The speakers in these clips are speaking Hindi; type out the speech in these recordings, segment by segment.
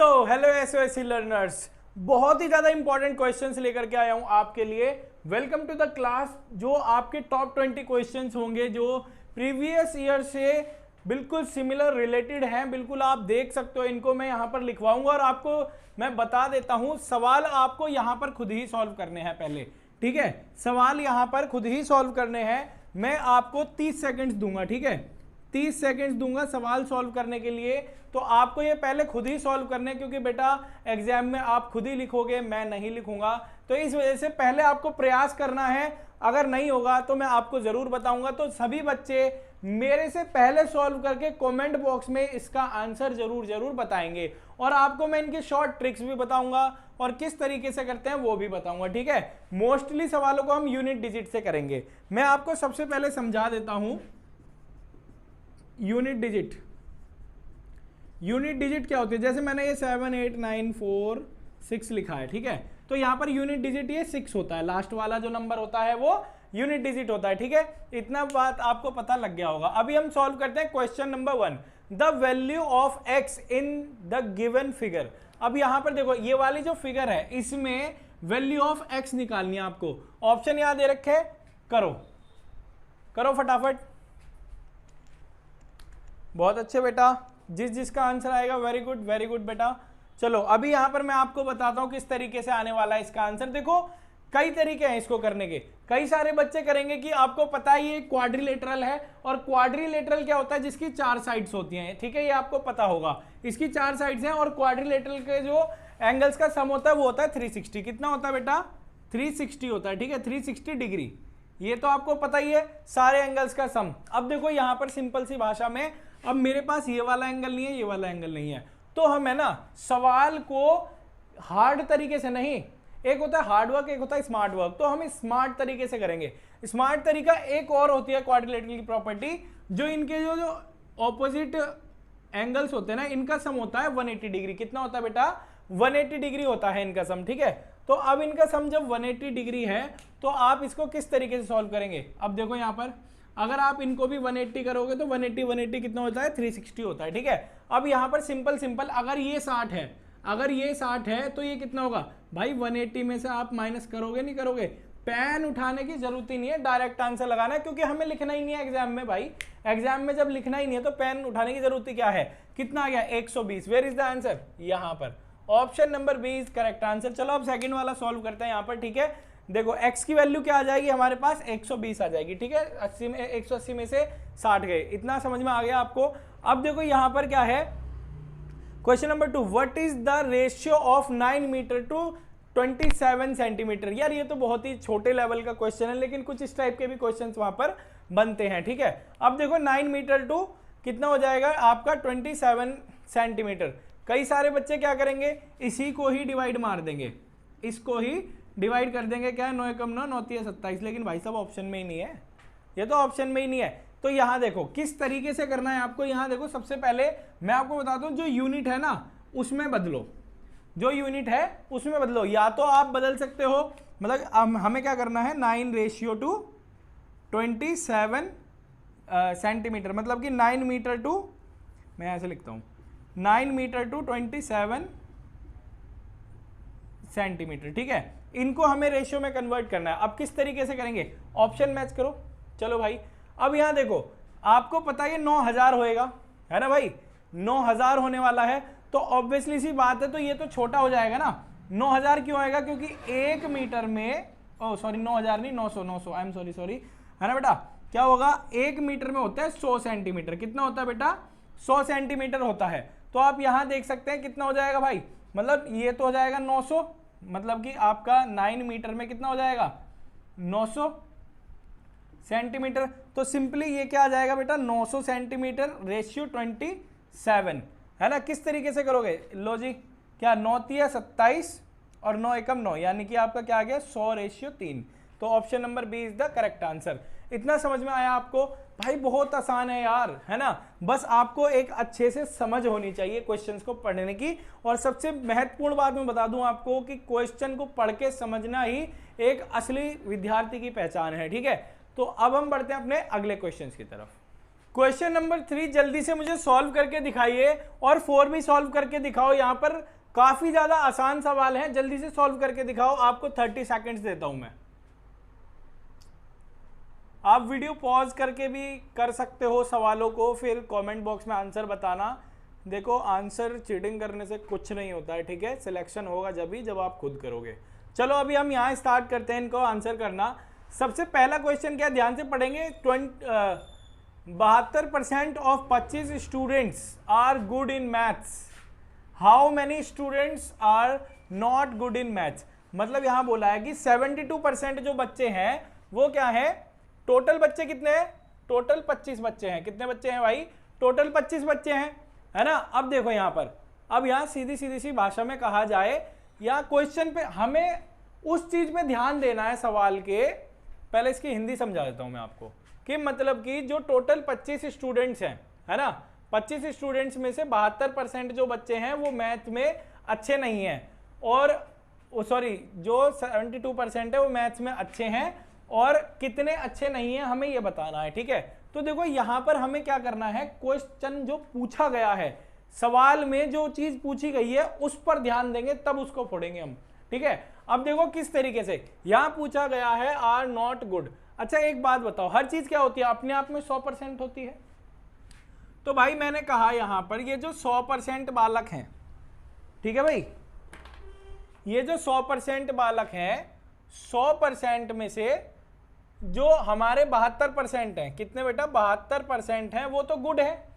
सो हेलो एसओएससी लर्नर्स, बहुत ही ज़्यादा इंपॉर्टेंट क्वेश्चंस लेकर के आया हूं आपके लिए। Welcome to the class. जो आपके टॉप 20 क्वेश्चंस होंगे जो प्रीवियस ईयर से बिल्कुल सिमिलर रिलेटेड हैं, बिल्कुल आप देख सकते हो। इनको मैं यहाँ पर लिखवाऊंगा और आपको मैं बता देता हूँ, सवाल आपको यहाँ पर खुद ही सॉल्व करने हैं पहले, ठीक है। सवाल यहाँ पर खुद ही सॉल्व करने हैं। मैं आपको 30 सेकेंड्स दूंगा, ठीक है, 30 सेकेंड्स दूंगा सवाल सॉल्व करने के लिए। तो आपको ये पहले खुद ही सॉल्व करने, क्योंकि बेटा एग्जाम में आप खुद ही लिखोगे, मैं नहीं लिखूंगा, तो इस वजह से पहले आपको प्रयास करना है। अगर नहीं होगा तो मैं आपको जरूर बताऊंगा। तो सभी बच्चे मेरे से पहले सॉल्व करके कमेंट बॉक्स में इसका आंसर जरूर बताएंगे, और आपको मैं इनके शॉर्ट ट्रिक्स भी बताऊंगा और किस तरीके से करते हैं वो भी बताऊंगा, ठीक है। मोस्टली सवालों को हम यूनिट डिजिट से करेंगे। मैं आपको सबसे पहले समझा देता हूं यूनिट डिजिट। यूनिट डिजिट क्या होती है? जैसे मैंने ये 7 8 9 4 6 लिखा है, ठीक है। तो यहां पर यूनिट डिजिट ये 6 होता है, लास्ट वाला जो नंबर होता है वो यूनिट डिजिट होता है, ठीक है। इतना बात आपको पता लग गया होगा। अभी हम सॉल्व करते हैं question number 1, the value of x in the given figure. अब यहां पर देखो, ये वाली जो फिगर है इसमें वैल्यू ऑफ x निकालनी है आपको। ऑप्शन यहां दे रखे, करो फटाफट। बहुत अच्छे बेटा, जिसका आंसर आएगा वेरी गुड बेटा। चलो अभी यहां पर मैं आपको बताता हूं किस तरीके से आने वाला है इसका आंसर। देखो कई तरीके हैं इसको करने के। कई सारे बच्चे करेंगे कि आपको पता ही ये क्वाड्रिलेटरल है, और क्वाड्रिलेटरल क्या होता है? जिसकी 4 साइड्स होती हैं, ठीक है, ये आपको पता होगा। इसकी 4 साइड्स हैं, और क्वाड्रिलेटरल के जो एंगल्स का सम होता है वो होता है 360। कितना होता है बेटा? 360 होता है, ठीक है, 360 डिग्री। ये तो आपको पता ही है, सारे एंगल्स का सम। अब देखो यहां पर सिंपल सी भाषा में, अब मेरे पास ये वाला एंगल नहीं है, ये वाला एंगल नहीं है, तो हम है ना सवाल को हार्ड तरीके से नहीं, एक होता है हार्ड वर्क, एक होता है स्मार्ट वर्क, तो हम स्मार्ट तरीके से करेंगे। स्मार्ट तरीका एक और होती है क्वाड्रिलेटरल की प्रॉपर्टी, जो इनके जो ऑपोजिट एंगल्स होते हैं ना, इनका सम होता है 180 डिग्री। कितना होता है बेटा? 180 डिग्री होता है इनका सम, ठीक है। तो अब इनका सम जब 180 डिग्री है तो आप इसको किस तरीके से सॉल्व करेंगे? अब देखो यहां पर अगर आप इनको भी 180 करोगे तो 180 कितना होता है? 360 होता है, ठीक है। अब यहां पर सिंपल अगर ये 60 है, अगर ये 60 है तो ये कितना होगा भाई? 180 में से आप माइनस करोगे, नहीं करोगे? पेन उठाने की जरूरत ही नहीं है, डायरेक्ट आंसर लगाना है, क्योंकि हमें लिखना ही नहीं है एग्जाम में भाई। एग्जाम में जब लिखना ही नहीं है तो पेन उठाने की जरूरत ही क्या है? कितना आ गया? 120। Where is the answer? यहां पर option number B is correct answer. चलो अब सेकंड वाला सॉल्व करते हैं यहां पर, ठीक है। देखो x की वैल्यू क्या आ जाएगी हमारे पास? 120 आ जाएगी, ठीक है। 180 में से 60 गए। इतना समझ में आ गया आपको? अब देखो यहां पर क्या है, question number 2, what is the ratio of 9 metre to 27 centimetre. यार ये तो बहुत ही छोटे लेवल का क्वेश्चन है, लेकिन कुछ इस टाइप के भी क्वेश्चंस वहां पर बनते हैं, ठीक है। अब देखो 9 मीटर टू कितना हो जाएगा आपका? 27 सेंटीमीटर। कई सारे बच्चे क्या करेंगे, इसी को ही डिवाइड मार देंगे, इसको ही डिवाइड कर देंगे। क्या है? 9 एकम 9, 9 3 27। लेकिन भाई साहब ऑप्शन में ही नहीं है, ये तो ऑप्शन में ही नहीं है। तो यहां देखो किस तरीके से करना है आपको। यहां देखो सबसे पहले मैं आपको बता दूं, जो यूनिट है ना उसमें बदलो, जो यूनिट है उसमें बदलो। या तो आप बदल सकते हो, मतलब हमें क्या करना है, 9:27 सेंटीमीटर, मतलब कि 9 मीटर टू, मैं ऐसे लिखता हूं 9 मीटर टू 27 सेंटीमीटर, ठीक है। इनको हमें रेशियो में कन्वर्ट करना है। अब किस तरीके से करेंगे? ऑप्शन मैच करो। चलो भाई, अब यहां देखो आपको पता है 9000 होएगा, है ना भाई? 9000 होने वाला है, तो ऑब्वियसली सी बात है, तो ये तो छोटा हो जाएगा ना। 9000 क्यों आएगा? क्योंकि 1 मीटर में, ओ सॉरी 9000 नहीं, 900 आई एम सॉरी, है ना बेटा? क्या होगा? 1 मीटर में होता है 100 सेंटीमीटर। कितना होता है बेटा? 100 सेंटीमीटर होता है। तो आप यहां देख सकते हैं कितना हो जाएगा भाई, मतलब ये तो हो जाएगा 900, मतलब कि आपका 9 मीटर में कितना हो जाएगा? 900 सेंटीमीटर। तो सिंपली ये क्या आ जाएगा बेटा? 900 सेंटीमीटर रेशियो 27, है ना। किस तरीके से करोगे? लो जी, क्या 9 3 27 और 9 एकम 9, यानी कि आपका क्या आ गया? 100:3। तो option number B is the correct answer. इतना समझ में आया आपको? भाई बहुत आसान है यार, है ना। बस आपको एक अच्छे से समझ होनी चाहिए क्वेश्चंस को पढ़ने की। और सबसे महत्वपूर्ण बात मैं बता दूं आपको कि क्वेश्चन को पढ़ के समझना ही एक असली विद्यार्थी की पहचान है, ठीक है। तो अब हम बढ़ते हैं अपने अगले क्वेश्चंस की तरफ। क्वेश्चन नंबर 3 जल्दी से मुझे सॉल्व करके दिखाइए, और 4 भी सॉल्व करके दिखाओ। यहां पर काफी ज्यादा आसान सवाल हैं, जल्दी से सॉल्व करके दिखाओ। आपको 30 सेकंड्स देता हूं मैं। आप वीडियो पॉज करके भी कर सकते हो सवालों को, फिर कमेंट बॉक्स में आंसर बताना। देखो आंसर चीटिंग करने से कुछ नहीं होता है, ठीक है। सिलेक्शन होगा जब आप खुद करोगे। चलो अभी हम यहाँ स्टार्ट करते हैं इनको आंसर करना। सबसे पहला क्वेश्चन क्या, ध्यान से पढ़ेंगे। 72% of 25 students are good in maths, how many students are not good in maths. मतलब यहां बोला है कि 72% जो बच्चे हैं वो क्या है, टोटल बच्चे कितने हैं, टोटल 25 बच्चे हैं। कितने बच्चे हैं भाई, टोटल 25 बच्चे हैं, है ना। अब देखो यहां पर, अब यहां सीधी सी भाषा में कहा जाए, या क्वेश्चन पे हमें उस चीज पे ध्यान देना है सवाल के। पहले इसकी हिंदी समझा देता हूं मैं आपको, कि मतलब कि जो टोटल 25 स्टूडेंट्स हैं, है ना, 25 स्टूडेंट्स में से 72% जो बच्चे हैं वो मैथ में अच्छे नहीं हैं, और सॉरी जो 72% है वो मैथ्स में अच्छे हैं, और कितने अच्छे नहीं हैं हमें ये बताना है, ठीक है। तो देखो यहां पर हमें क्या करना है, क्वेश्चन जो पूछा गया है, सवाल में जो चीज पूछी गई है उस पर ध्यान देंगे, तब उसको फोड़ेंगे हम, ठीक है। अब देखो किस तरीके से यहां पूछा गया है, आर नॉट गुड। अच्छा एक बात बताओ, हर चीज क्या होती है, अपने आप में 100% होती है। तो भाई मैंने कहा यहां पर ये जो 100% बालक हैं, ठीक है भाई, ये जो 100% बालक हैं, 100% में से जो हमारे 72% हैं, कितने बेटा, 72% हैं, वो तो गुड है।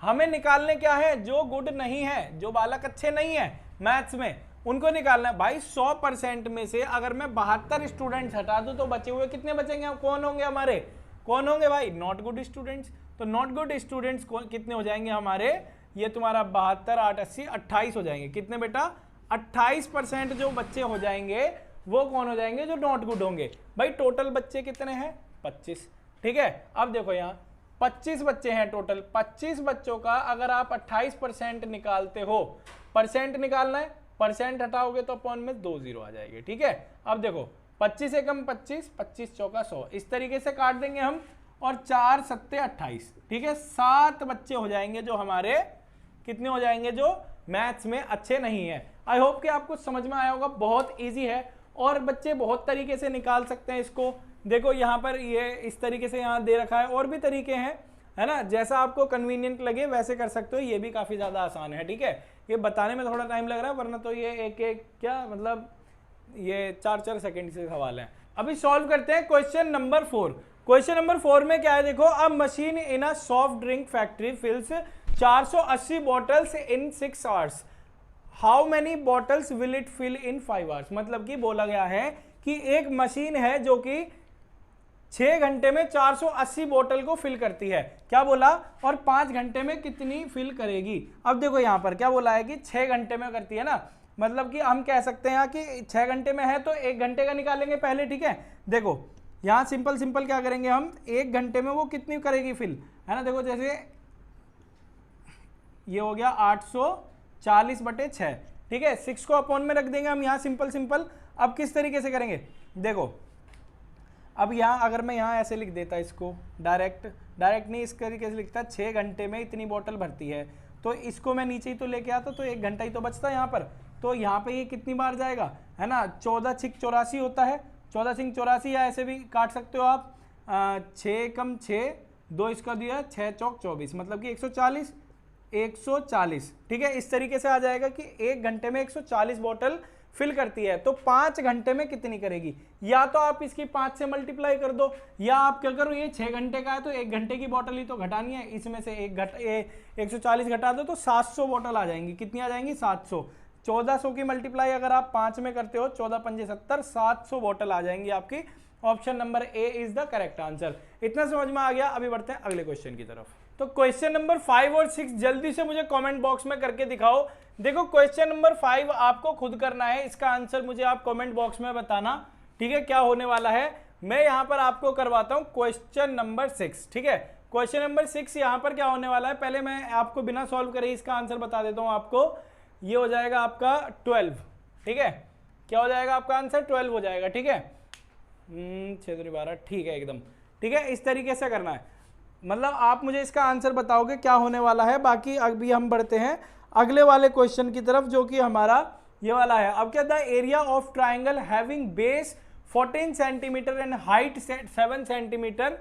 हमें निकालने क्या है, जो गुड नहीं है, जो बालक अच्छे नहीं है मैथ्स में, उनको निकालना है। भाई 100% में से अगर मैं 72 स्टूडेंट्स हटा दूं तो बचे हुए कितने बचेंगे, कौन होंगे हमारे, कौन होंगे भाई, नॉट गुड स्टूडेंट्स। तो नॉट गुड स्टूडेंट्स कितने हो जाएंगे हमारे, ये तुम्हारा 72 8 80 28 हो जाएंगे। कितने बेटा, 28% जो बच्चे हो जाएंगे वो कौन हो जाएंगे, जो नॉट गुड होंगे। भाई टोटल बच्चे कितने हैं, 25, ठीक है। अब देखो यहाँ 25 बच्चे हैं टोटल, 25 बच्चों का अगर आप 28% निकालते हो, परसेंट निकालना है, परसेंट हटाओगे तो अपॉन में 2 0 आ जाएगी, ठीक है। अब देखो 25 एकम 25, 25 चौका 100, इस तरीके से काट देंगे हम, और 4 7 28, ठीक है। 7 बच्चे हो जाएंगे जो हमारे, कितने हो जाएंगे, जो मैथ्स में अच्छे नहीं है। आई होप कि आपको समझ में आया होगा, बहुत इजी है, और बच्चे बहुत तरीके से निकाल सकते हैं इसको। देखो यहाँ पर ये इस तरीके से यहाँ दे रखा है, और भी तरीके हैं, है ना, जैसा आपको कन्वीनियंट लगे वैसे कर सकते हो। ये भी काफी ज्यादा आसान है, ठीक है। ये बताने में थोड़ा टाइम लग रहा है, वरना तो ये एक क्या मतलब ये 4 सेकंड से सवाल है। अभी सॉल्व करते हैं क्वेश्चन नंबर 4। क्वेश्चन नंबर 4 में क्या है, देखो, a machine in a soft drink factory fills 480 bottles in 6 hours, how many bottles will it fill in 5 hours. मतलब कि बोला गया है कि एक मशीन है जो कि 6 घंटे में 480 बोतल को फिल करती है, क्या बोला, और 5 घंटे में कितनी फिल करेगी। अब देखो यहां पर क्या बोला है कि 6 घंटे में करती है ना, मतलब कि हम कह सकते हैं कि 6 घंटे में है तो 1 घंटे का निकालेंगे पहले, ठीक है। देखो यहां सिंपल क्या करेंगे हम, 1 घंटे में वो कितनी करेगी फिल, है ना। देखो जैसे ये हो गया 840/6, ठीक है। 6 को अपॉन में रख देंगे हम यहाँ, सिंपल। अब किस तरीके से करेंगे, देखो अब यहाँ अगर मैं यहाँ ऐसे लिख देता इसको, डायरेक्ट नहीं, इस तरीके से लिखता, 6 घंटे में इतनी बोतल भरती है, तो इसको मैं नीचे ही तो लेके आता, तो 1 घंटा ही तो बचता है यहाँ पर। तो यहाँ पे ये कितनी बार जाएगा, है ना, 14 6 84 होता है, 14 6 84, या ऐसे भी काट सकते हो आप, 6 कम 6 2 इसका दिया, 6 चौक 24, मतलब कि 140, ठीक है। इस तरीके से आ जाएगा कि 1 घंटे में 140 बोतल फिल करती है, तो 5 घंटे में कितनी करेगी। या तो आप इसकी 5 से मल्टीप्लाई कर दो, या आप क्या करो, ये 6 घंटे का है तो 1 घंटे की बोतल ही तो घटानी है, इसमें से 140 घटा दो तो 700 बोतल आ जाएंगी। कितनी आ जाएंगी, 700। 1400 की मल्टीप्लाई अगर आप 5 में करते हो, 14 5 70, 700 बोतल आ जाएंगी आपकी। Option number A is the correct answer. इतना समझ में आ गया। अभी बढ़ते हैं अगले क्वेश्चन की तरफ। तो क्वेश्चन नंबर 5 और 6 जल्दी से मुझे कमेंट बॉक्स में करके दिखाओ। देखो क्वेश्चन नंबर 5 आपको खुद करना है, इसका आंसर मुझे आप कमेंट बॉक्स में बताना, ठीक है, क्या होने वाला है। मैं यहां पर आपको करवाता हूं क्वेश्चन नंबर 6, ठीक है। क्वेश्चन नंबर 6 यहां पर क्या होने वाला है, पहले मैं आपको बिना सॉल्व करे इसका आंसर बता देता हूं आपको। ये हो जाएगा आपका 12, ठीक है। क्या हो जाएगा आपका आंसर, 12 हो जाएगा, ठीक है। 6 12, ठीक है, एकदम ठीक है। इस तरीके से करना है। मतलब आप मुझे इसका आंसर बताओगे क्या होने वाला है। बाकी अभी हम बढ़ते हैं अगले वाले क्वेश्चन की तरफ जो कि हमारा ये वाला है। अब क्या था, area of triangle having base 14 centimetre and height 7 centimetre,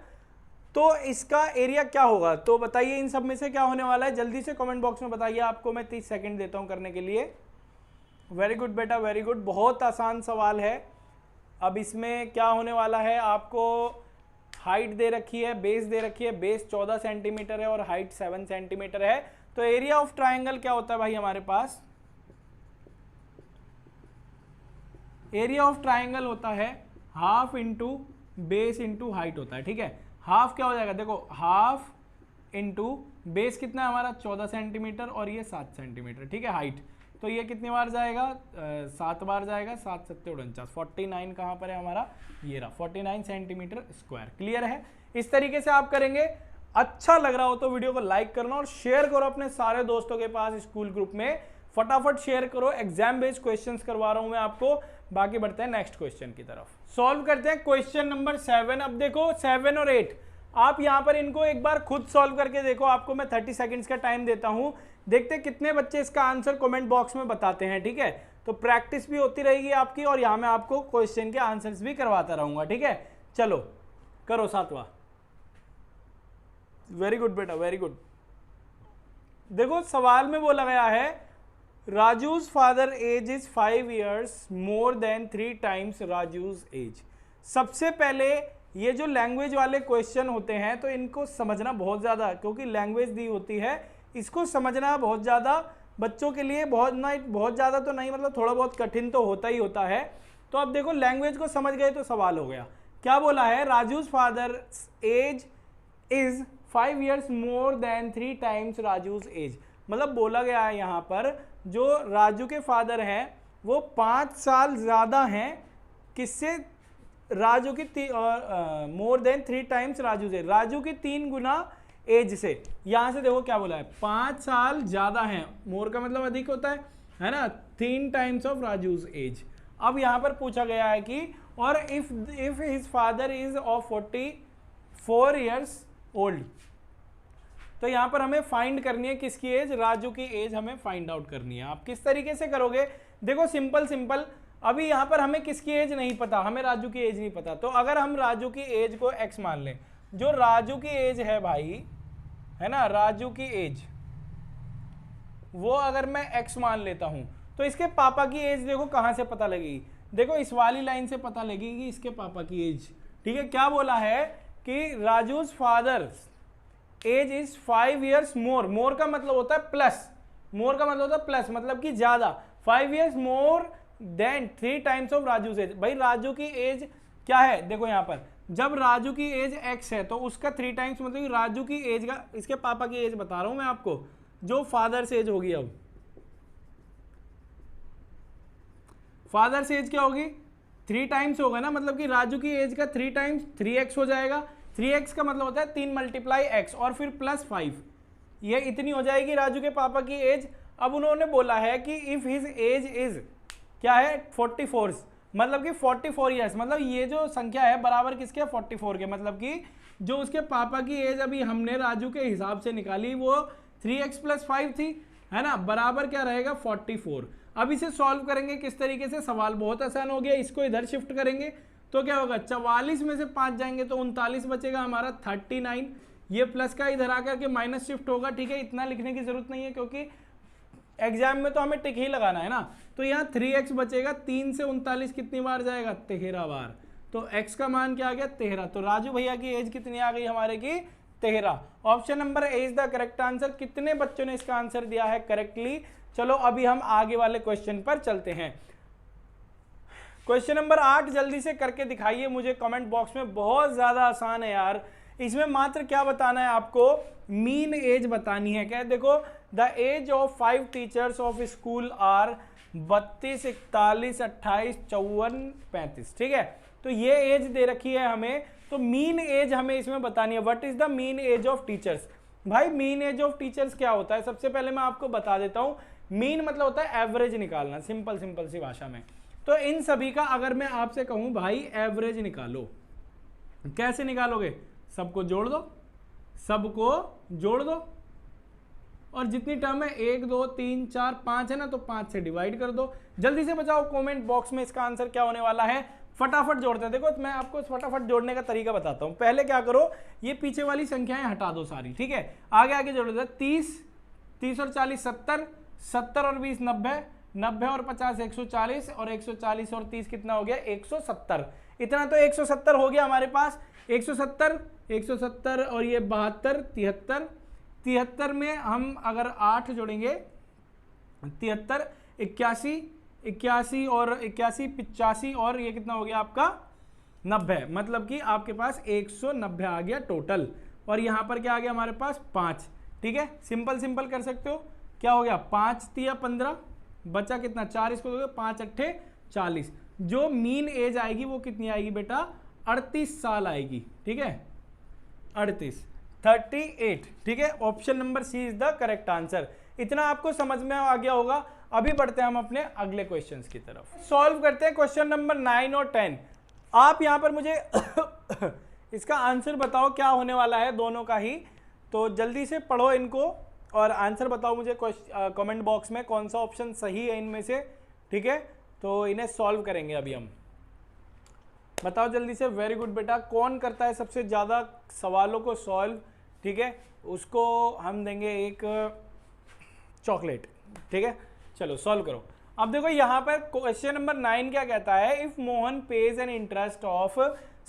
तो इसका एरिया क्या होगा। तो बताइए इन सब में से क्या होने वाला है, जल्दी से कमेंट बॉक्स में बताइए। आपको मैं 30 सेकंड देता हूं करने के लिए। वेरी गुड बेटा, वेरी गुड, बहुत आसान सवाल है। अब इसमें क्या होने वाला है, आपको हाइट दे रखी है, बेस दे रखी है, बेस 14 सेंटीमीटर है और हाइट 7 सेंटीमीटर है। तो एरिया ऑफ ट्राइंगल क्या होता है भाई हमारे पास, एरिया ऑफ ट्राइंगल होता है half into base into height होता है। ठीक है, हाफ क्या हो जाएगा, देखो हाफ इंटू बेस कितना है हमारा 14 सेंटीमीटर और ये 7 सेंटीमीटर। ठीक है, हाइट तो ये कितनी बार जाएगा, 7 बार जाएगा, 7 7 49, 49 कहाँ पर है हमारा, ये रहा 49 सेंटीमीटर स्क्वायर। क्लियर है, इस तरीके से आप करेंगे। अच्छा लग रहा हो तो वीडियो को लाइक करना और शेयर करो अपने सारे दोस्तों के पास स्कूल ग्रुप में, फटाफट शेयर करो। एग्जाम बेस्ड क्वेश्चंस करवा रहा हूं मैं आपको। बाकी बढ़ते हैं नेक्स्ट क्वेश्चन की तरफ, सॉल्व करते हैं क्वेश्चन नंबर 7। अब देखो 7 और 8 आप यहां पर इनको एक बार खुद सॉल्व करके देखो। आपको मैं 30 सेकंड्स का टाइम देता हूं, देखते हैं कितने बच्चे इसका आंसर कमेंट बॉक्स में बताते हैं। ठीक है, तो प्रैक्टिस भी होती रहेगी आपकी और यहां मैं आपको क्वेश्चन के आंसर्स भी करवाता रहूंगा। ठीक है, चलो करो 7वां। वेरी गुड बेटा, वेरी गुड। देखो सवाल में बोला गया है Raju's father age is 5 years more than 3 times Raju's age. सबसे पहले ये जो लैंग्वेज वाले क्वेश्चन होते हैं तो इनको समझना बहुत ज़्यादा, क्योंकि लैंग्वेज दी होती है, इसको समझना बहुत ज़्यादा बच्चों के लिए बहुत ज़्यादा तो नहीं, मतलब थोड़ा बहुत कठिन तो होता ही होता है। तो अब देखो लैंग्वेज को समझ गए तो सवाल हो गया। क्या बोला है, Raju's father age is 5 years more than 3 times Raju's age. मतलब बोला गया है यहाँ पर जो राजू के फादर हैं वो 5 साल ज़्यादा हैं किससे, राजू की मोर देन 3 times राजू से, राजू की 3 गुना एज से। यहां से देखो क्या बोला है, 5 साल ज्यादा हैं, मोर का मतलब अधिक होता है ना, 3 times ऑफ राजूज एज। अब यहां पर पूछा गया है कि और if his father is of 44 years old, तो यहां पर हमें फाइंड करनी है किसकी एज, राजू की एज हमें फाइंड आउट करनी है। आप किस तरीके से करोगे, देखो सिंपल, अभी यहां पर हमें किसकी एज नहीं पता, हमें राजू की एज नहीं पता। तो अगर हम राजू की एज को x मान लें, जो राजू की एज है भाई, है ना, राजू की एज वो अगर मैं x मान लेता हूं तो इसके पापा की एज देखो कहां से पता लगेगी, देखो इस वाली लाइन से पता लगेगी इसके पापा की एज। ठीक है, क्या बोला है कि Raju's father age is 5 years more, more का मतलब होता है प्लस, मोर का मतलब होता है प्लस, मतलब कि ज्यादा, 5 years more than 3 times of Raju age. भाई राजू की एज क्या है, देखो यहाँ पर जब राजू की एज x है तो उसका 3 times मतलब कि राजू की एज का, इसके पापा की एज बता रहा हूं मैं आपको, जो फादर से एज होगी, अब फादर से एज क्या होगी 3 times होगा ना, मतलब कि राजू की एज का 3 times 3x हो जाएगा। 3x का मतलब होता है 3 × x और फिर +5, ये इतनी हो जाएगी राजू के पापा की एज। अब उन्होंने बोला है कि इफ हिज एज इज क्या है 44, मतलब कि 44 years, मतलब ये जो संख्या है बराबर किसके 44 के, मतलब कि जो उसके पापा की एज अभी हमने राजू के हिसाब से निकाली वो 3x + 5 थी, है ना, बराबर क्या रहेगा 44। अब इसे सॉल्व करेंगे किस तरीके से, सवाल बहुत आसान हो गया, इसको इधर शिफ्ट करेंगे तो क्या होगा, 44 में से 5 जाएंगे तो 39 बचेगा हमारा 39, ये प्लस का इधर आकर के माइनस शिफ्ट होगा। ठीक है, इतना लिखने की जरूरत नहीं है क्योंकि एग्जाम में तो हमें टिक ही लगाना है ना। तो यहाँ 3x बचेगा, 3 से 39 कितनी बार जाएगा 13 बार, तो x का मान क्या आ गया 13। तो राजू भैया की एज कितनी आ गई हमारे की 13। Option number A is the correct answer. कितने बच्चों ने इसका आंसर दिया है करेक्टली। चलो अभी हम आगे वाले क्वेश्चन पर चलते हैं। क्वेश्चन नंबर 8 जल्दी से करके दिखाइए मुझे कमेंट बॉक्स में, बहुत ज्यादा आसान है यार। इसमें मात्र क्या बताना है आपको, मीन एज बतानी है। क्या देखो, the age of 5 teachers of school are 32, 41, 28, 54, 35। ठीक है, तो ये एज दे रखी है हमें, तो मीन एज हमें इसमें बतानी है। What is the mean age of teachers. भाई मीन एज ऑफ टीचर्स क्या होता है, सबसे पहले मैं आपको बता देता हूं। मीन मतलब होता है एवरेज निकालना, सिंपल सी भाषा में। तो इन सभी का अगर मैं आपसे कहूं भाई एवरेज निकालो, कैसे निकालोगे, सबको जोड़ दो, सबको जोड़ दो और जितनी टर्म है 1 2 3 4 5 है ना, तो 5 से डिवाइड कर दो। जल्दी से बताओ कमेंट बॉक्स में इसका आंसर क्या होने वाला है। फटाफट जोड़ते हैं। देखो मैं आपको फटाफट जोड़ने का तरीका बताता हूं। पहले क्या करो, ये पीछे वाली संख्याएं हटा दो सारी, ठीक है। आगे आगे जोड़ दो। 30 और 40 70, 70 और 20 90, 90 और 50 140, और 140 और 30 कितना हो गया 170। इतना तो 170 हो गया हमारे पास। 170 और ये 72 73, 73 में हम अगर 8 जोड़ेंगे 73 81 और 81 85, और ये कितना हो गया आपका 90, मतलब कि आपके पास 190 आ गया टोटल। और यहाँ पर क्या आ गया हमारे पास 5, ठीक है। सिंपल कर सकते हो। क्या हो गया 5 तिया 15, बचा कितना 4, इसको दोगे 5 अट्ठे 40। जो मीन एज आएगी वो कितनी आएगी बेटा 38 साल आएगी, ठीक है 38, ठीक है। Option number C is the correct answer. इतना आपको समझ में आ गया होगा। अभी बढ़ते हैं हम अपने अगले क्वेश्चंस की तरफ। सॉल्व करते हैं क्वेश्चन नंबर 9 और 10। आप यहां पर मुझे इसका आंसर बताओ क्या होने वाला है दोनों का ही। तो जल्दी से पढ़ो इनको और आंसर बताओ मुझे कमेंट बॉक्स में कौन सा ऑप्शन सही है इनमें से, ठीक है। तो इन्हें सॉल्व करेंगे अभी हम। बताओ जल्दी से। वेरी गुड बेटा। कौन करता है सबसे ज़्यादा सवालों को सॉल्व, ठीक है, उसको हम देंगे एक चॉकलेट, ठीक है। चलो सॉल्व करो। अब देखो यहाँ पर क्वेश्चन नंबर 9 क्या कहता है। If Mohan pays an interest of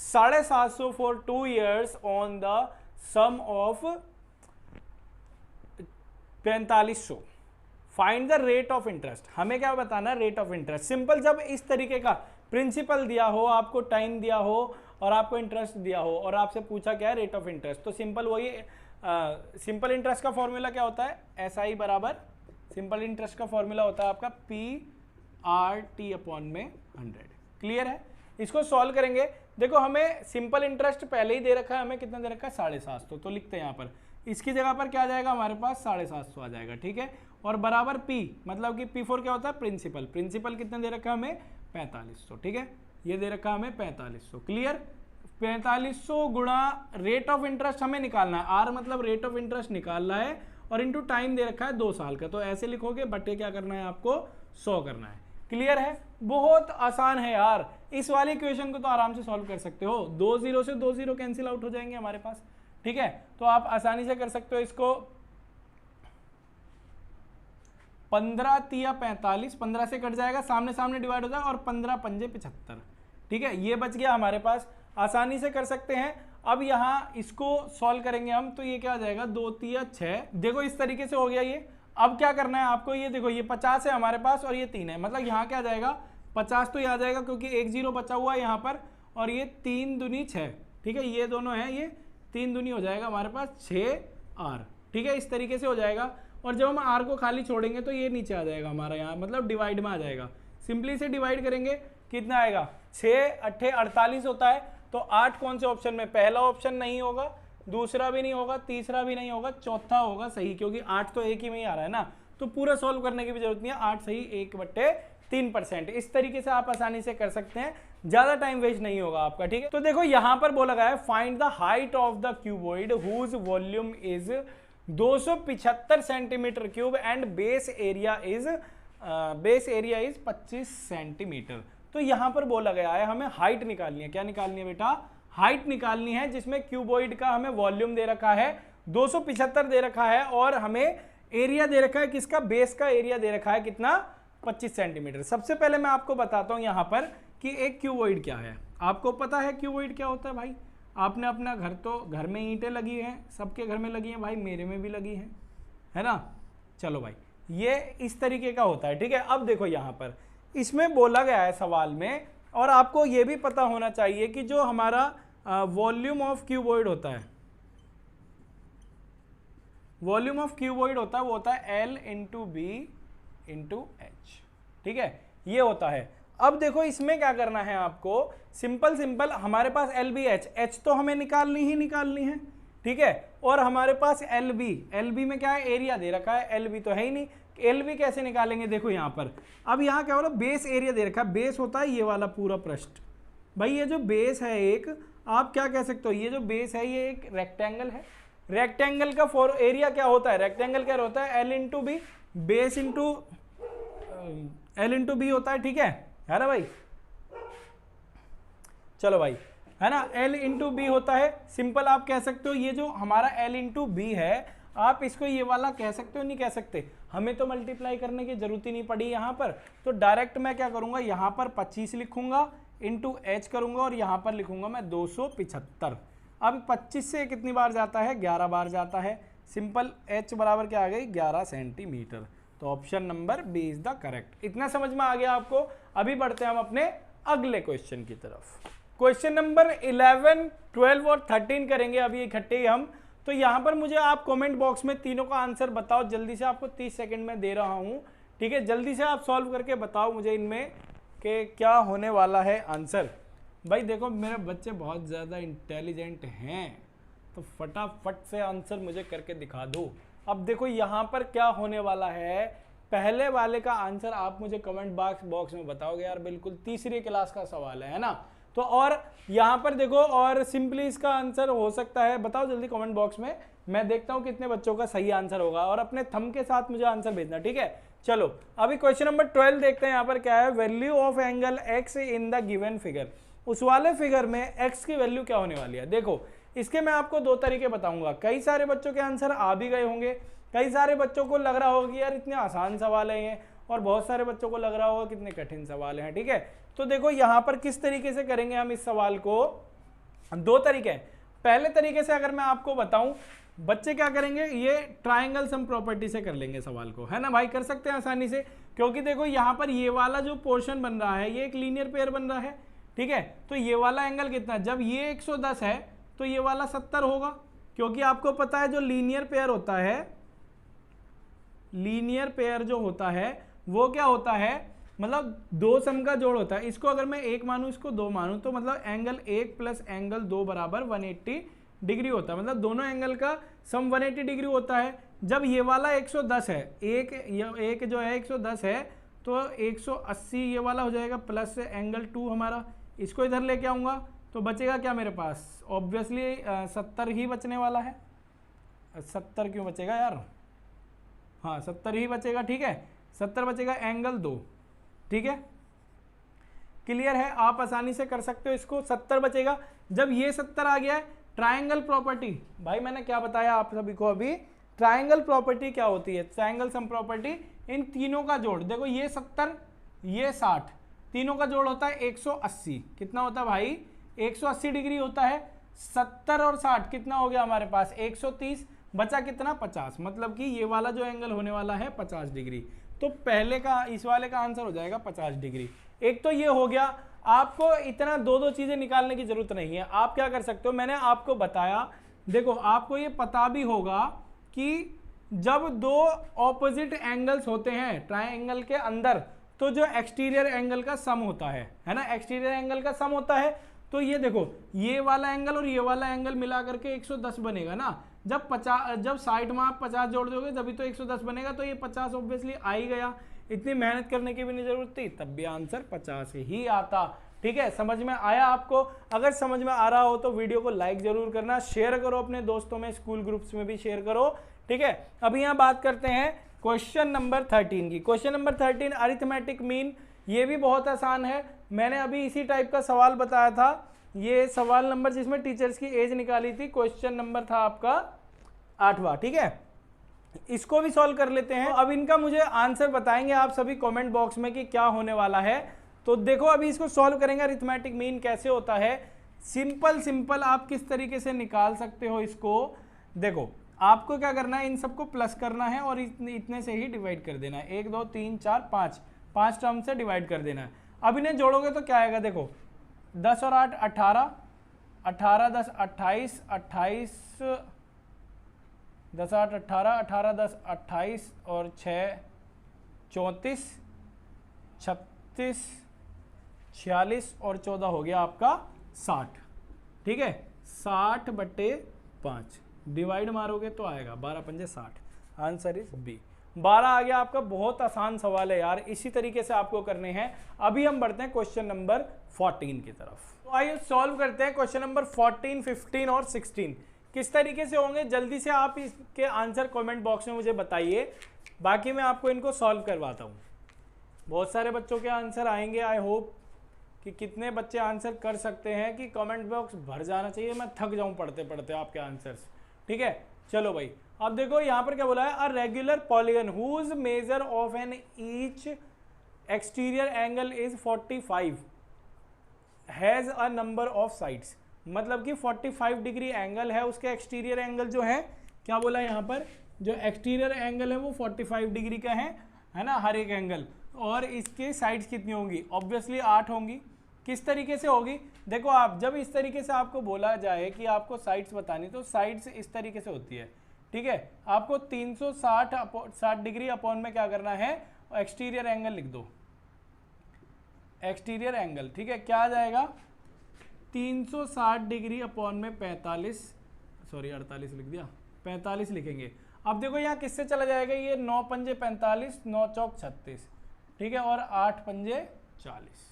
750 for 2 years on the sum of 4500, find the rate of interest. हमें क्या बताना, रेट ऑफ इंटरेस्ट। सिंपल, जब इस तरीके का प्रिंसिपल दिया हो, आपको टाइम दिया हो और आपको इंटरेस्ट दिया हो और आपसे पूछा क्या है रेट ऑफ इंटरेस्ट, तो सिंपल वही सिंपल इंटरेस्ट का फॉर्मूला क्या होता है, SI बराबर सिंपल इंटरेस्ट का फॉर्मूला होता है आपका PRT/100। क्लियर है। इसको सॉल्व करेंगे। देखो हमें सिंपल इंटरेस्ट पहले ही दे रखा है, हमें कितना दे रखा है 750, तो लिखते हैं यहाँ पर। इसकी जगह पर क्या आ जाएगा हमारे पास 750 आ जाएगा, ठीक है। और बराबर P, मतलब कि P4 क्या होता है प्रिंसिपल। प्रिंसिपल कितना दे रखा है हमें 4500, ठीक है। ये दे रखा है हमें 4500। क्लियर। 4500 गुणा रेट ऑफ इंटरेस्ट हमें निकालना है। R मतलब रेट ऑफ इंटरेस्ट निकालना है और इनटू टाइम दे रखा है 2 साल का, तो ऐसे लिखोगे, बटे क्या करना है आपको 100 करना है। क्लियर है। बहुत आसान है यार। इस वाली इक्वेशन को तो आराम से सॉल्व कर सकते हो। 2 0 से 2 0 कैंसिल आउट हो जाएंगे हमारे पास, ठीक है। तो आप आसानी से कर सकते हो इसको। 15 तिया 45, 15 से कट जाएगा, सामने सामने डिवाइड हो जाएगा, और 15 पंजे 75, ठीक है। ये बच गया हमारे पास, आसानी से कर सकते हैं। अब यहाँ इसको सॉल्व करेंगे हम, तो ये क्या आ जाएगा 2 तिया 6। देखो इस तरीके से हो गया ये। अब क्या करना है आपको, ये देखो ये 50 है हमारे पास और ये 3 है, मतलब यहाँ क्या आ जाएगा 50 तो ये आ जाएगा क्योंकि 1 0 बचा हुआ है यहाँ पर, और ये 3 दूनी 6, ठीक है। ये दोनों है, ये 3 दूनी हो जाएगा हमारे पास 6R, ठीक है। इस तरीके से हो जाएगा। और जब हम R को खाली छोड़ेंगे तो ये नीचे आ जाएगा हमारा यहाँ, मतलब डिवाइड में आ जाएगा। सिंपली से डिवाइड करेंगे कितना आएगा 6 अट्ठे 48 होता है। तो 8 कौन से ऑप्शन में, पहला ऑप्शन नहीं होगा, दूसरा भी नहीं होगा, तीसरा भी नहीं होगा, चौथा होगा सही, क्योंकि 8 तो एक ही में ही आ रहा है ना। तो पूरा सॉल्व करने की भी जरूरत नहीं है। 8 सही 1/3%। इस तरीके से आप आसानी से कर सकते हैं, ज्यादा टाइम वेस्ट नहीं होगा आपका, ठीक है। तो देखो यहां पर बोला गया है find the height of the cuboid whose volume is 275 centimetre cube and base area is 25 centimetre. तो यहां पर बोला गया है हमें हाइट निकालनी है। क्या निकालनी है बेटा, हाइट निकालनी है, जिसमें क्यूबॉइड का हमें वॉल्यूम दे रखा है 275 दे रखा है, और हमें एरिया दे रखा है किसका, बेस का एरिया दे रखा है कितना 25 सेंटीमीटर। सबसे पहले मैं आपको बताता हूं यहां पर कि एक क्यूबॉइड क्या है। आपको पता है क्यूबॉइड क्या होता है भाई? आपने अपना घर, तो घर में ईंटें लगी हैं, सबके घर में लगी हैं भाई, मेरे में भी लगी हैं, है ना। चलो भाई, ये इस तरीके का होता है, ठीक है। अब देखो यहां पर इसमें बोला गया है सवाल में, और आपको ये भी पता होना चाहिए कि जो हमारा वॉल्यूम ऑफ क्यूबॉइड होता है, वॉल्यूम ऑफ क्यूबॉइड होता है वो होता है L into B into H, ठीक है, ये होता है। अब देखो इसमें क्या करना है आपको, सिंपल हमारे पास एल बी एच तो हमें निकालनी ही निकालनी है, ठीक है। और हमारे पास एल बी में क्या है, एरिया दे रखा है, एल बी तो है ही नहीं, एल बी कैसे निकालेंगे, देखो यहाँ पर। अब यहाँ क्या बोला, बेस एरिया दे रखा है। बेस होता है ये वाला पूरा पृष्ठ, भाई ये जो बेस है एक, आप क्या कह सकते हो, ये जो बेस है ये एक रेक्टेंगल है, रेक्टेंगल का एरिया क्या होता है, रेक्टेंगल क्या होता है, L into B, base into L into B होता है, ठीक है ना भाई। चलो भाई, है ना, एल इंटू बी होता है। सिंपल आप कह सकते हो ये जो हमारा एल इंटू बी है, आप इसको ये वाला कह सकते हो, नहीं कह सकते, हमें तो मल्टीप्लाई करने की जरूरत ही नहीं पड़ी यहाँ पर। तो डायरेक्ट मैं क्या करूँगा, यहाँ पर 25 लिखूंगा इंटू एच करूँगा और यहाँ पर लिखूंगा मैं 275। अब 25 से कितनी बार जाता है, 11 बार जाता है। सिंपल, एच बराबर क्या आ गई, 11 सेंटीमीटर। तो option number B is the correct. इतना समझ में आ गया आपको। अभी बढ़ते हैं हम अपने अगले क्वेश्चन की तरफ। क्वेश्चन नंबर 11, 12 और 13 करेंगे अभी इकट्ठे ही हम। तो यहाँ पर मुझे आप कमेंट बॉक्स में तीनों का आंसर बताओ जल्दी से, आपको 30 सेकंड में दे रहा हूँ, ठीक है। जल्दी से आप सॉल्व करके बताओ मुझे इनमें कि क्या होने वाला है आंसर। भाई देखो मेरे बच्चे बहुत ज़्यादा इंटेलिजेंट हैं, तो फटाफट से आंसर मुझे करके दिखा दो। अब देखो यहाँ पर क्या होने वाला है, पहले वाले का आंसर आप मुझे कमेंट बॉक्स में बताओगे यार, बिल्कुल तीसरी क्लास का सवाल है ना। तो और यहाँ पर देखो, और सिंपली इसका आंसर हो सकता है, बताओ जल्दी कमेंट बॉक्स में, मैं देखता हूँ कितने बच्चों का सही आंसर होगा, और अपने थंब के साथ मुझे आंसर भेजना, ठीक है। चलो अभी क्वेश्चन नंबर 12 देखते हैं। यहाँ पर क्या है, value of angle x in the given figure. उस वाले फिगर में एक्स की वैल्यू क्या होने वाली है। देखो इसके मैं आपको दो तरीके बताऊंगा। कई सारे बच्चों के आंसर आ भी गए होंगे, कई सारे बच्चों को लग रहा होगा कि यार इतने आसान सवाल है ये, और बहुत सारे बच्चों को लग रहा होगा कितने कठिन सवाल हैं, ठीक है। तो देखो यहाँ पर किस तरीके से करेंगे हम इस सवाल को, दो तरीके हैं। पहले तरीके से अगर मैं आपको बताऊं, बच्चे क्या करेंगे, ये ट्राइंगल सम प्रॉपर्टी से कर लेंगे सवाल को, है ना भाई, कर सकते हैं आसानी से। क्योंकि देखो यहाँ पर ये वाला जो पोर्शन बन रहा है ये एक लीनियर पेयर बन रहा है, ठीक है। तो ये वाला एंगल कितना, जब ये 110 है तो ये वाला 70 होगा, क्योंकि आपको पता है जो लीनियर पेयर होता है, लीनियर पेयर जो होता है वो क्या होता है, मतलब दो सम का जोड़ होता है। इसको अगर मैं एक मानूं, इसको दो मानूं, तो मतलब एंगल 1 प्लस एंगल 2 बराबर 180 डिग्री होता है, मतलब दोनों एंगल का सम 180 डिग्री होता है। जब ये वाला 110 है, एक जो है 110 है, तो 180 ये वाला हो जाएगा, प्लस एंगल 2 हमारा, इसको इधर लेके आऊँगा तो बचेगा क्या मेरे पास, ऑब्वियसली 70 ही बचने वाला है। 70 क्यों बचेगा यार, हाँ 70 ही बचेगा, ठीक है, 70 बचेगा, एंगल 2, ठीक है। क्लियर है, आप आसानी से कर सकते हो इसको, 70 बचेगा। जब ये 70 आ गया है, ट्राइंगल प्रॉपर्टी, भाई मैंने क्या बताया आप सभी को अभी, ट्राइंगल प्रॉपर्टी क्या होती है, ट्राइंगल सम प्रॉपर्टी, इन तीनों का जोड़, देखो ये 70 ये 60, तीनों का जोड़ होता है 180। कितना होता है भाई, 180 डिग्री होता है। 70 और 60 कितना हो गया हमारे पास, 130, बचा कितना, 50, मतलब कि ये वाला जो एंगल होने वाला है 50 डिग्री। तो पहले का, इस वाले का आंसर हो जाएगा 50 डिग्री। एक तो ये हो गया, आपको इतना दो चीजें निकालने की जरूरत नहीं है। आप क्या कर सकते हो, मैंने आपको बताया, देखो आपको ये पता भी होगा कि जब दो ऑपोजिट एंगल्स होते हैं ट्राइंगल के अंदर, तो जो एक्सटीरियर एंगल का सम होता है ना, एक्सटीरियर एंगल का सम होता है। तो ये देखो, ये वाला एंगल और ये वाला एंगल मिला करके 110 बनेगा ना। जब 50, जब साइड में आप 50 जोड़ दोगे तभी तो 110 बनेगा, तो ये 50 ऑब्वियसली आ ही गया, इतनी मेहनत करने की भी नहीं जरूरत थी, तब भी आंसर 50 ही आता, ठीक है। समझ में आया आपको? अगर समझ में आ रहा हो तो वीडियो को लाइक जरूर करना, शेयर करो अपने दोस्तों में, स्कूल ग्रुप्स में भी शेयर करो, ठीक है। अभी यहाँ बात करते हैं क्वेश्चन नंबर 13 की। क्वेश्चन नंबर 13 अरिथमेटिक मीन, ये भी बहुत आसान है। मैंने अभी इसी टाइप का सवाल बताया था, ये सवाल नंबर जिसमें टीचर्स की एज निकाली थी, क्वेश्चन नंबर था आपका 8वां, ठीक है। इसको भी सॉल्व कर लेते हैं। अब इनका मुझे आंसर बताएंगे आप सभी कमेंट बॉक्स में कि क्या होने वाला है। तो देखो अभी इसको सॉल्व करेंगे, अरिथमेटिक मीन कैसे होता है, सिंपल आप किस तरीके से निकाल सकते हो इसको। देखो आपको क्या करना है, इन सबको प्लस करना है और इतने से ही डिवाइड कर देना है, 1 2 3 4 5 टर्म से डिवाइड कर देना है। अब इन्हें जोड़ोगे तो क्या आएगा, देखो 10 और 8 18, 18 10 28, 28 10 8 18, 18 10 28 और 6 34, 36 46 और 14 हो गया आपका 60, ठीक है। 60/5 डिवाइड मारोगे तो आएगा 12 पंजे 60, आंसर इज बी। 12 आ गया आपका। बहुत आसान सवाल है यार, इसी तरीके से आपको करने हैं। अभी हम बढ़ते हैं क्वेश्चन नंबर 14 की तरफ। तो आइए सॉल्व करते हैं क्वेश्चन नंबर 14, 15 और 16। किस तरीके से होंगे जल्दी से आप इसके आंसर कमेंट बॉक्स में मुझे बताइए, बाकी मैं आपको इनको सॉल्व करवाता हूँ। बहुत सारे बच्चों के आंसर आएंगे, आई होप कि कितने बच्चे आंसर कर सकते हैं कि कमेंट बॉक्स भर जाना चाहिए, मैं थक जाऊँ पढ़ते पढ़ते आपके आंसर्स। ठीक है, चलो भाई अब देखो यहाँ पर क्या बोला है, a regular polygon whose measure of an each exterior angle is 45 has a number of sides. मतलब कि 45 डिग्री एंगल है, उसके एक्सटीरियर एंगल जो है, क्या बोला यहाँ पर, जो एक्सटीरियर एंगल है वो 45 डिग्री का है ना, हर एक एंगल, और इसके साइड्स कितनी होंगी, ऑब्वियसली 8 होंगी। किस तरीके से होगी, देखो आप जब इस तरीके से आपको बोला जाए कि आपको साइड्स बतानी, तो साइड्स इस तरीके से होती है। ठीक है, आपको 360 डिग्री अपॉन में क्या करना है, एक्सटीरियर एंगल लिख दो, एक्सटीरियर एंगल। ठीक है, क्या आ जाएगा, 360 डिग्री अपॉन में 45, सॉरी 48 लिख दिया, 45 लिखेंगे। अब देखो यहाँ किससे चला जाएगा, ये 9 पंजे 45, 9 चौक 36, ठीक है, और 8 पंजे 40,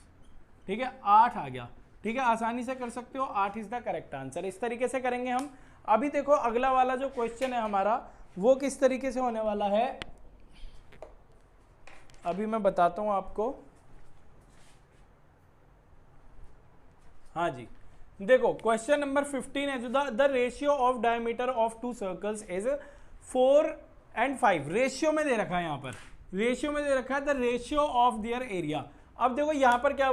ठीक है, 8 आ गया। ठीक है, आसानी से कर सकते हो, 8 इज द करेक्ट आंसर। इस तरीके से करेंगे हम। अभी देखो अगला वाला जो क्वेश्चन है हमारा, वो किस तरीके से होने वाला है, अभी मैं बताता हूं आपको। हाँ जी, देखो क्वेश्चन नंबर 15 है, जो the ratio of diameter of to circles is 4 and 5। Ratio में दे रखा है, यहाँ पर रेशियो में दे रखा है the ratio of their area. अब देखो यहाँ पर क्या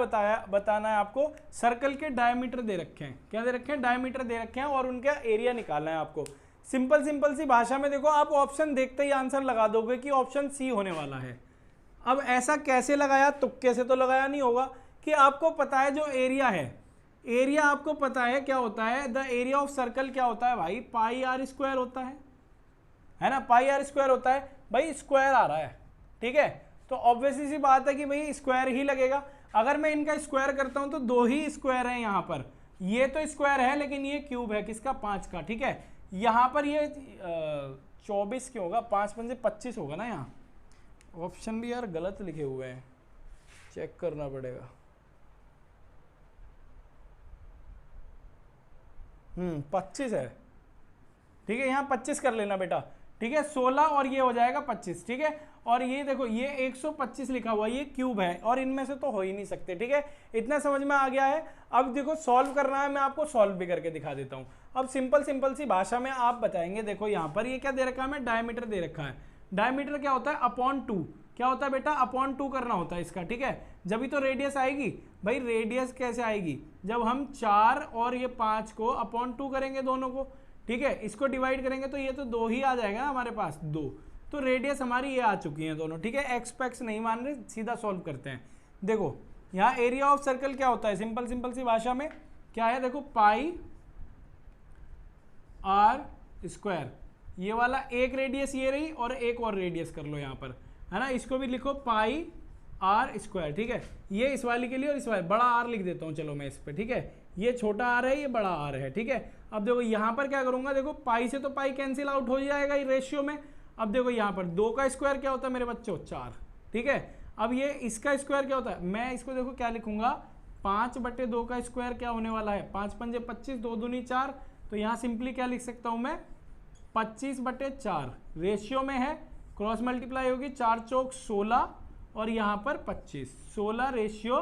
बताना है आपको, सर्कल के डायमीटर दे रखे हैं, क्या दे रखे हैं, डायमीटर दे रखे हैं, और उनका एरिया निकालना है आपको। सिंपल सी भाषा में देखो, आप ऑप्शन देखते ही आंसर लगा दोगे कि ऑप्शन सी होने वाला है। अब ऐसा कैसे लगाया, तुक्के से तो लगाया नहीं होगा, कि आपको पता है जो एरिया है, एरिया आपको पता है क्या होता है, द एरिया ऑफ सर्कल क्या होता है भाई, पाई आर स्क्वायर होता है ना, पाई आर स्क्वायर होता है भाई, स्क्वायर आ रहा है। ठीक है, तो ऑब्वियसली सी बात है कि भाई स्क्वायर ही लगेगा। अगर मैं इनका स्क्वायर करता हूं तो 2 ही स्क्वायर है यहाँ पर, ये तो स्क्वायर है लेकिन ये क्यूब है, किसका, 5 का। ठीक है, यहाँ पर ये 24 क्यों होगा, 5 पंजे 25 होगा ना, यहाँ ऑप्शन भी यार गलत लिखे हुए हैं, चेक करना पड़ेगा। 25 है, ठीक है, यहाँ 25 कर लेना बेटा। ठीक है, 16 और ये हो जाएगा 25। ठीक है, और ये देखो ये 125 लिखा हुआ, ये क्यूब है, और इनमें से तो हो ही नहीं सकते। ठीक है, इतना समझ में आ गया है। अब देखो सॉल्व करना है, मैं आपको सॉल्व भी करके दिखा देता हूँ। अब सिंपल सी भाषा में आप बताएंगे। देखो यहाँ पर ये क्या दे रखा है, हमें डायमीटर दे रखा है। डायमीटर क्या होता है, अपॉन 2। क्या होता है बेटा, अपॉन 2 करना होता है इसका। ठीक है, जब ही तो रेडियस आएगी भाई। रेडियस कैसे आएगी, जब हम 4 और ये 5 को अपॉन 2 करेंगे दोनों को। ठीक है, इसको डिवाइड करेंगे तो ये तो 2 ही आ जाएगा ना हमारे पास, 2। तो रेडियस हमारी ये आ चुकी है दोनों। ठीक है, एक्स पैक्स नहीं मान रहे, सीधा सॉल्व करते हैं। देखो यहाँ एरिया ऑफ सर्कल क्या होता है, सिंपल सी भाषा में क्या है, देखो पाई आर स्क्वायर। ये वाला एक रेडियस ये रही, और एक और रेडियस कर लो यहाँ पर, है ना, इसको भी लिखो पाई आर स्क्वायर। ठीक है, ये इस वाली के लिए, और इस वाली बड़ा आर लिख देता हूँ, चलो मैं इस पर। ठीक है, ये छोटा आर है, ये बड़ा आर है। ठीक है, अब देखो यहाँ पर क्या करूँगा, देखो पाई से तो पाई कैंसिल आउट हो जाएगा ये रेशियो में। अब देखो यहाँ पर 2 का स्क्वायर क्या होता है मेरे बच्चों, 4। ठीक है, अब ये इसका स्क्वायर क्या होता है, मैं इसको देखो क्या लिखूंगा, 5/2 का स्क्वायर क्या होने वाला है, 5 पंजे 25, 2 दूनी 4। तो यहाँ सिंपली क्या लिख सकता हूँ मैं, 25/4 रेशियो में है, क्रॉस मल्टीप्लाई होगी, 4 चौक 16, और यहाँ पर 25, 16 रेशियो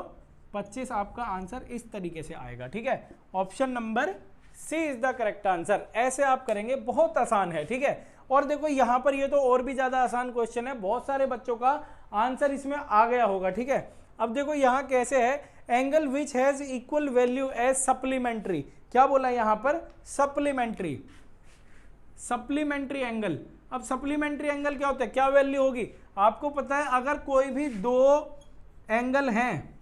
25 आपका आंसर इस तरीके से आएगा। ठीक है, option number C is the correct answer. ऐसे आप करेंगे, बहुत आसान है। ठीक है, और देखो यहाँ पर ये तो और भी ज्यादा आसान क्वेश्चन है, बहुत सारे बच्चों का आंसर इसमें आ गया होगा। ठीक है, अब देखो यहाँ कैसे है, angle which has equal value as supplementary. क्या बोला यहाँ पर, सप्लीमेंट्री, सप्लीमेंट्री एंगल। अब सप्लीमेंट्री एंगल क्या होता है, क्या वैल्यू होगी, आपको पता है, अगर कोई भी 2 एंगल हैं,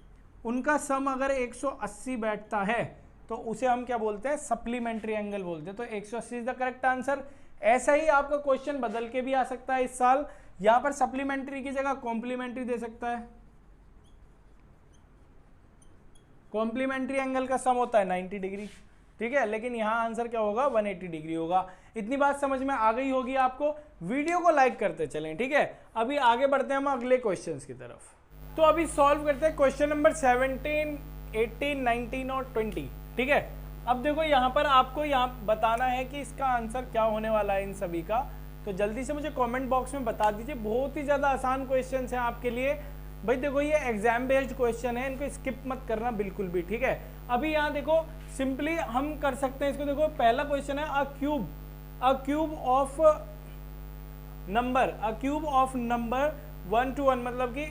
उनका सम अगर 180 बैठता है तो उसे हम क्या बोलते हैं, सप्लीमेंट्री एंगल बोलते हैं। तो 180 इज द करेक्ट आंसर। ऐसा ही आपका क्वेश्चन बदल के भी आ सकता है इस साल, यहां पर सप्लीमेंट्री की जगह कॉम्प्लीमेंट्री दे सकता है। कॉम्प्लीमेंट्री एंगल का सम होता है 90 डिग्री। ठीक है, लेकिन यहां आंसर क्या होगा, 180 डिग्री होगा। इतनी बात समझ में आ गई होगी आपको। वीडियो को लाइक करते चलें। ठीक है, अभी आगे बढ़ते हैं हम अगले क्वेश्चंस की तरफ। तो अभी सॉल्व करते हैं क्वेश्चन नंबर 17, 18, 19 और 20। ठीक है, अब देखो यहाँ पर आपको यहाँ बताना है कि इसका आंसर क्या होने वाला है इन सभी का, तो जल्दी से मुझे कमेंट बॉक्स में बता दीजिए। बहुत ही ज़्यादा आसान क्वेश्चन है आपके लिए भाई। देखो ये एग्जाम बेस्ड क्वेश्चन है, इनको स्किप मत करना बिल्कुल भी, ठीक है। अभी यहाँ देखो सिंपली हम कर सकते हैं इसको। देखो पहला क्वेश्चन है अ क्यूब ऑफ नंबर 1 to 1 मतलब कि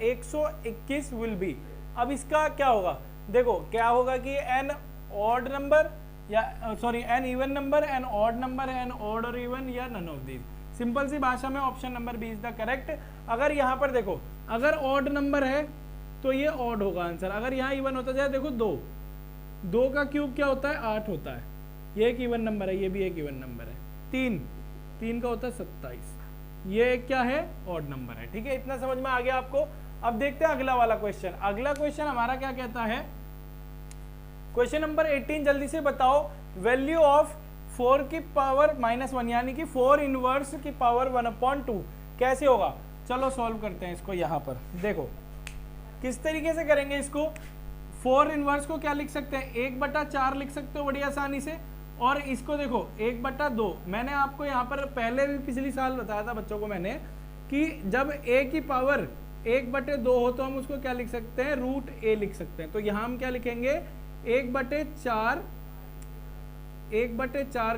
121 विल बी। अब इसका क्या होगा, देखो क्या होगा कि एन ऑड नंबर या sorry an even number, an odd number, an odd और इवन, या नन ऑफ दीज। सिंपल सी भाषा में option number B is the correct. अगर यहाँ पर देखो अगर ऑड नंबर है तो ये ऑड होगा आंसर। अगर यहाँ इवन होता जाए, देखो 2 का क्यूब क्या होता है 8 होता है, ये एक इवन नंबर है, ये भी एक इवन नंबर है। 3 का होता है 27, ये क्या है ऑड नंबर है, ठीक है। इतना समझ में आ गया आपको। अब देखते हैं अगला वाला क्वेश्चन। अगला क्वेश्चन हमारा क्या कहता है, क्वेश्चन नंबर 18, जल्दी से बताओ वैल्यू ऑफ 4 की पावर -1 यानी कि 4 इनवर्स की पावर 1/2 कैसे होगा। चलो सॉल्व करते हैं इसको। यहाँ पर देखो किस तरीके से करेंगे इसको। 4 इनवर्स को क्या लिख सकते हैं, 1/4 लिख सकते हो बड़ी आसानी से। और इसको देखो 1/2, मैंने आपको यहाँ पर पहले भी पिछली साल बताया था बच्चों को मैंने कि जब a की पावर 1/2 हो तो हम उसको क्या लिख सकते हैं, √a लिख सकते हैं। तो यहाँ हम क्या लिखेंगे 1/4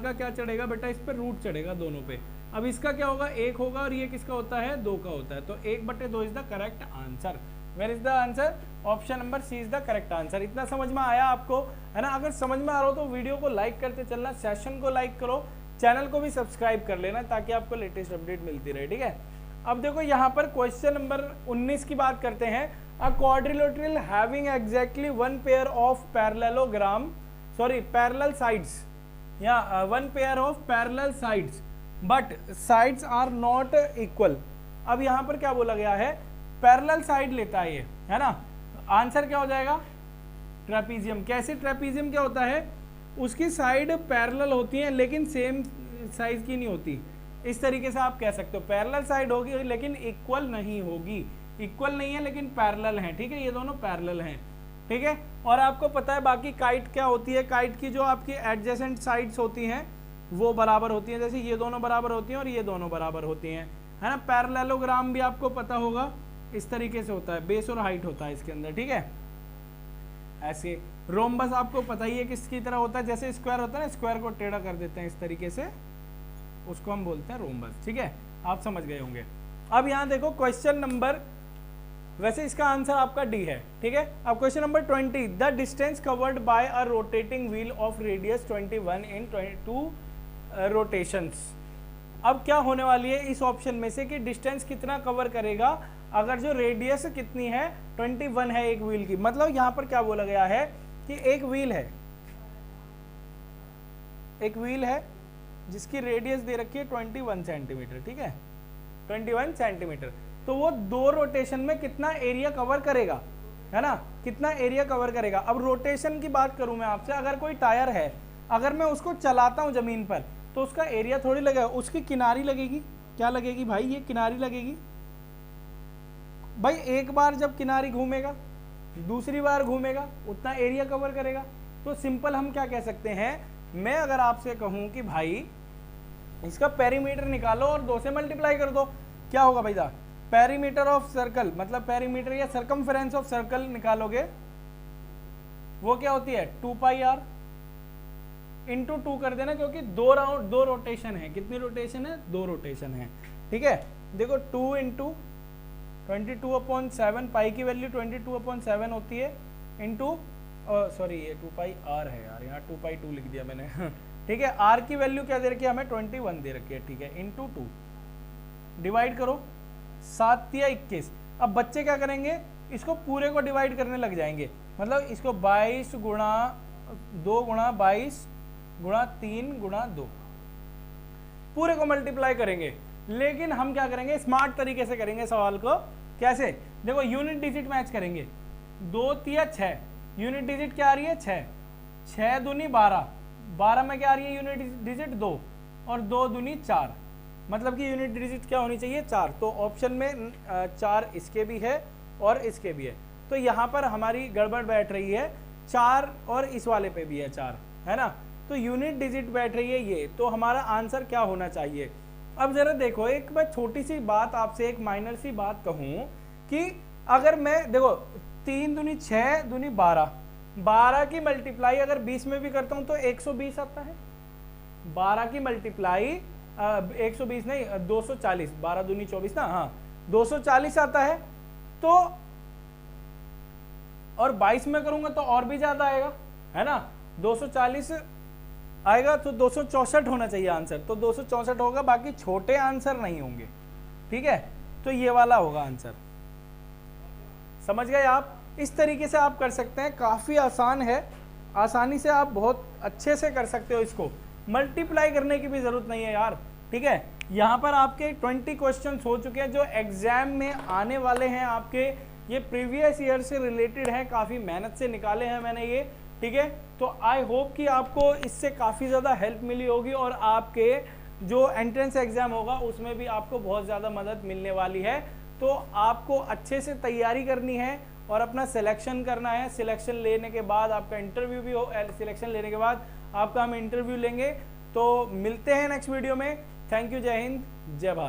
का क्या चढ़ेगा बेटा, इस पर रूट चढ़ेगा दोनों पे। अब इसका क्या होगा 1 होगा और ये किसका होता है 2 का होता है। तो 1/2 is the correct answer. Where is the answer, option number C is the correct answer. इतना समझ में आया आपको, है ना। अगर समझ में आ रहा हो तो वीडियो को लाइक करते चलना, सेशन को लाइक करो, चैनल को भी सब्सक्राइब कर लेना ताकि आपको लेटेस्ट अपडेट मिलती रहे, ठीक है। अब देखो यहाँ पर क्वेश्चन नंबर 19 की बात करते हैं। A quadrilateral having exactly 1 pair of parallel sides या 1 pair of parallel sides but sides are not equal. अब यहाँ पर क्या बोला गया है, पैरेलल साइड लेता है ये, है ना। आंसर क्या हो जाएगा, ट्रेपीजियम। कैसे ट्रेपीजियम क्या होता है, उसकी साइड पैरेलल होती है लेकिन सेम साइज की नहीं होती। इस तरीके से आप कह सकते हो पैरेलल साइड होगी लेकिन इक्वल नहीं होगी। इक्वल नहीं है लेकिन पैरेलल हैं, ठीक है। ये दोनों पैरेलल हैं, ठीक है। और आपको पता है बाकी काइट क्या होती है, काइट की जो आपकी एडजेसेंट साइड्स होती हैं वो बराबर होती हैं। जैसे ये दोनों बराबर होती हैं और ये दोनों बराबर होती हैं, है ना। पैरेललोग्राम भी आपको पता होगा, इस तरीके से होता है, बेस और हाइट होता है इसके अंदर, ठीक है। ऐसे रोम्बस आपको पता ही है किसकी तरह होता है, जैसे स्क्वायर होता है ना, स्क्वायर को टेढ़ा कर देते हैं इस तरीके से, उसको हम बोलते हैं रोम्बस, ठीक है। आप समझ गए होंगे। अब यहाँ देखो क्वेश्चन नंबर, वैसे इसका आंसर आपका डी है, ठीक है। अब question number 20, the distance covered by a rotating wheel of radius 21 in 22 rotations. अब क्या होने वाली है इस ऑप्शन में से कि डिस्टेंस कितना कवर करेगा अगर जो रेडियस कितनी है 21 है एक व्हील की। मतलब यहाँ पर क्या बोला गया है कि एक व्हील है जिसकी रेडियस दे रखी है 21 सेंटीमीटर, ठीक है, 21 सेंटीमीटर। तो वो 2 रोटेशन में कितना एरिया कवर करेगा, है ना, कितना एरिया कवर करेगा। अब रोटेशन की बात करूं मैं आपसे, अगर कोई टायर है, अगर मैं उसको चलाता हूं जमीन पर तो उसका एरिया थोड़ी लगेगा, उसकी किनारी लगेगी। क्या लगेगी भाई, ये किनारी लगेगी। भाई एक बार जब किनारी घूमेगा, दूसरी बार घूमेगा, उतना एरिया कवर करेगा। तो सिंपल हम क्या कह सकते हैं, मैं अगर आपसे कहूं कि भाई इसका पेरीमीटर निकालो और 2 से मल्टीप्लाई कर दो, क्या होगा भाई साहब, पेरीमीटर ऑफ सर्कल मतलब पेरीमीटर या सर्कमफेरेंस ऑफ सर्कल निकालोगे, वो क्या होती है 2πr इंटू 2 कर देना, क्योंकि 2 रोटेशन है। कितनी रोटेशन है, 2 रोटेशन है, ठीक है। देखो 2 इंटू 22/7, पाई की वैल्यू 22/7 होती है, इंटू सॉरी ये 2πr है यार, यहाँ 2π2 लिख दिया मैंने ठीक है। r की वैल्यू क्या दे रखी है हमें, 21 दे रखी है, ठीक है, इंटू 2 डिवाइड करो, 7 या 21। अब बच्चे क्या करेंगे, इसको पूरे को डिवाइड करने लग जाएंगे। मतलब इसको 22 गुणा 2 गुणा 22 गुणा 3 गुणा 2 पूरे को मल्टीप्लाई करेंगे। लेकिन हम क्या करेंगे, स्मार्ट तरीके से करेंगे सवाल को। कैसे, देखो यूनिट डिजिट मैच करेंगे। 2 तिया 6, यूनिट डिजिट क्या आ रही है 6, 6 दूनी 12, 12 में क्या आ रही है यूनिट डिजिट 2 और 2 दूनी 4, मतलब कि यूनिट डिजिट क्या होनी चाहिए 4। तो ऑप्शन में 4 इसके भी है और इसके भी है। तो यहाँ पर हमारी गड़बड़ बैठ रही है, 4 और इस वाले पे भी है 4, है ना। तो यूनिट डिजिट बैठ रही है ये, तो हमारा आंसर क्या होना चाहिए। अब जरा देखो, एक मैं छोटी सी बात आपसे, एक माइनर सी बात कहूँ कि अगर मैं देखो 3 दूनी 6 दूनी 12, 12 की मल्टीप्लाई अगर 20 में भी करता हूँ तो 120 आता है। 12 की मल्टीप्लाई 120 नहीं 240, 12 दूनी 24 ना, हाँ 240 आता है। तो और 22 में करूंगा तो और भी ज्यादा आएगा, है ना। 240 आएगा तो 264 होना चाहिए आंसर, तो 264 होगा, बाकी छोटे आंसर नहीं होंगे, ठीक है। तो ये वाला होगा आंसर, समझ गए आप। इस तरीके से आप कर सकते हैं, काफी आसान है, आसानी से आप बहुत अच्छे से कर सकते हो इसको। मल्टीप्लाई करने की भी जरूरत नहीं है यार, ठीक है। यहाँ पर आपके 20 क्वेश्चन हो चुके हैं जो एग्जाम में आने वाले हैं आपके, ये प्रीवियस ईयर से रिलेटेड है, काफ़ी मेहनत से निकाले हैं मैंने ये, ठीक है। तो आई होप कि आपको इससे काफ़ी ज़्यादा हेल्प मिली होगी और आपके जो एंट्रेंस एग्ज़ाम होगा उसमें भी आपको बहुत ज़्यादा मदद मिलने वाली है। तो आपको अच्छे से तैयारी करनी है और अपना सिलेक्शन करना है। सिलेक्शन लेने के बाद आपका इंटरव्यू भी हो, सिलेक्शन लेने के बाद आपका हम इंटरव्यू लेंगे। तो मिलते हैं नेक्स्ट वीडियो में। थैंक यू, जय हिंद, जय भारत।